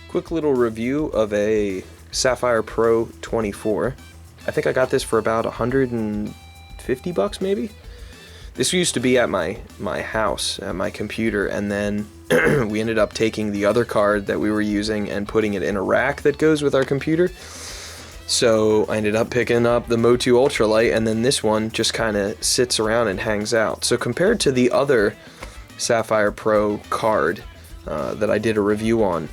Quick little review of a Saffire Pro 24. I think I got this for about 150 bucks maybe. This used to be at my house, at my computer, and then we ended up taking the other card that we were using and putting it in a rack that goes with our computer. So I ended up picking up the Motu Ultralight, and then this one just kind of sits around and hangs out. So compared to the other Saffire Pro card that I did a review on,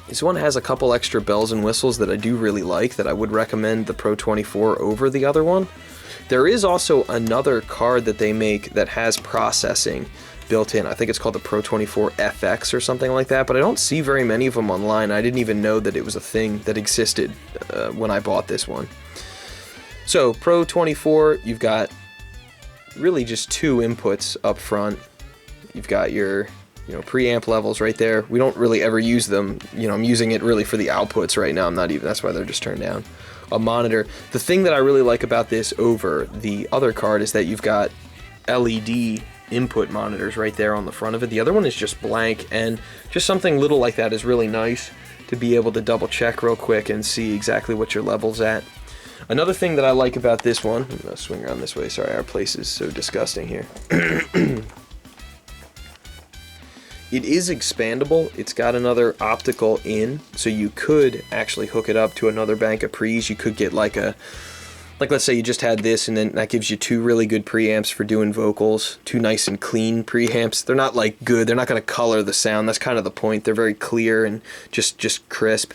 this one has a couple extra bells and whistles that I do really like, that I would recommend the Pro 24 over the other one. There is also another card that they make that has processing built in. I think it's called the Pro 24 FX or something like that, but I don't see very many of them online. I didn't even know that it was a thing that existed when I bought this one. So Pro 24, you've got really just two inputs up front. You've got your preamp levels right there. We don't really ever use them. I'm using it really for the outputs right now. That's why they're just turned down. A monitor. The thing that I really like about this over the other card is that you've got LED input monitors right there on the front of it. The other one is just blank, and just something little like that is really nice to be able to double check real quick and see exactly what your level's at. Another thing that I like about this one, I'm gonna swing around this way, sorry, our place is so disgusting here. It is expandable. It's got another optical in, so you could actually hook it up to another bank of pre's. You could get like let's say you just had this, and then that gives you two really good preamps for doing vocals, two nice and clean preamps. They're not like good, they're not going to color the sound, that's kind of the point. They're very clear and just crisp.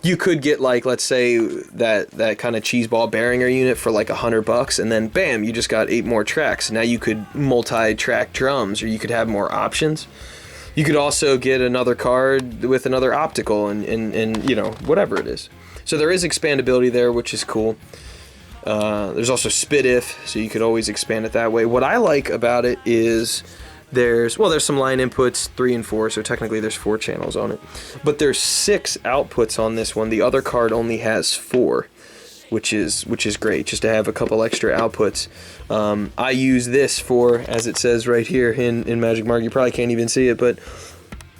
You could get like, let's say that kind of cheeseball Behringer unit for like $100, and then bam, you just got 8 more tracks. Now you could multi-track drums, or you could have more options. You could also get another card with another optical and whatever it is. So there is expandability there, which is cool. There's also spit if, so you could always expand it that way. What I like about it is there's some line inputs, 3 and 4, so technically there's 4 channels on it. But there's 6 outputs on this one. The other card only has 4, which is great, just to have a couple extra outputs. I use this for, as it says right here in Magic Mark, you probably can't even see it, but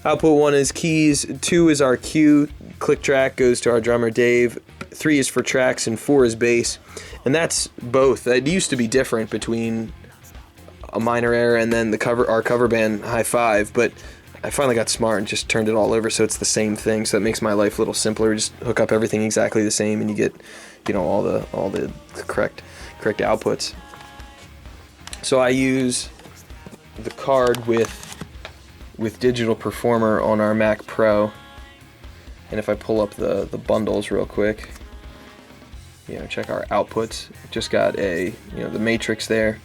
output 1 is keys, 2 is our cue, click track goes to our drummer Dave, 3 is for tracks, and 4 is bass. And that's both. It used to be different between a minor error and then our cover band High Five, but I finally got smart and just turned it all over so it's the same thing, so that makes my life a little simpler. Just hook up everything exactly the same and you get all the correct outputs. So I use the card with Digital Performer on our Mac Pro, and if I pull up the bundles real quick, check our outputs. Just got the matrix there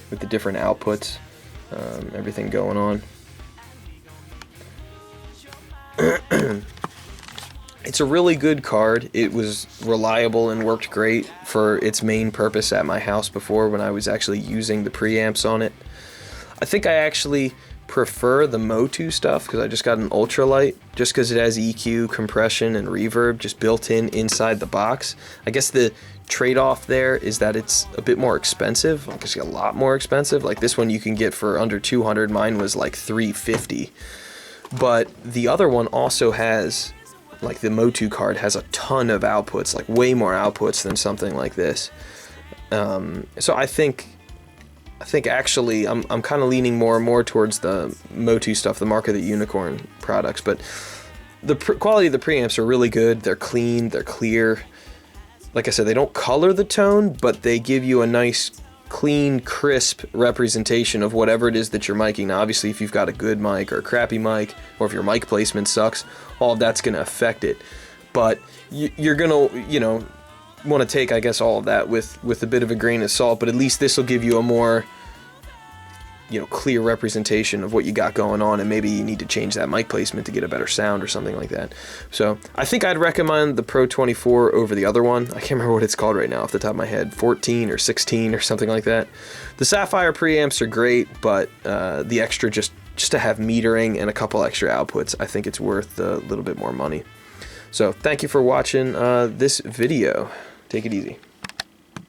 with the different outputs, everything going on. It's a really good card. It was reliable and worked great for its main purpose at my house before, when I was actually using the preamps on it. I think I actually prefer the Motu stuff because I just got an Ultralight, just because it has EQ, compression, and reverb just built in inside the box. I guess the trade-off there is that it's a bit more expensive. I guess a lot more expensive. Like this one you can get for under $200. Mine was like $350. But the other one also has, like the Motu card has a ton of outputs, like way more outputs than something like this. So I think actually I'm kind of leaning more and more towards the Motu stuff, the Mark of the Unicorn products. But the quality of the preamps are really good. They're clean, they're clear. Like I said, they don't color the tone, but they give you a nice, clean, crisp representation of whatever it is that you're miking. Now, obviously, if you've got a good mic or a crappy mic, or if your mic placement sucks, all of that's going to affect it. But you're going to, want to take, I guess, all of that with a bit of a grain of salt, but at least this will give you a more clear representation of what you got going on, and maybe you need to change that mic placement to get a better sound or something like that. So I think I'd recommend the Pro 24 over the other one. I can't remember what it's called right now off the top of my head, 14 or 16 or something like that. The Saffire preamps are great, but the extra just to have metering and a couple extra outputs, I think it's worth a little bit more money. So thank you for watching this video. Take it easy.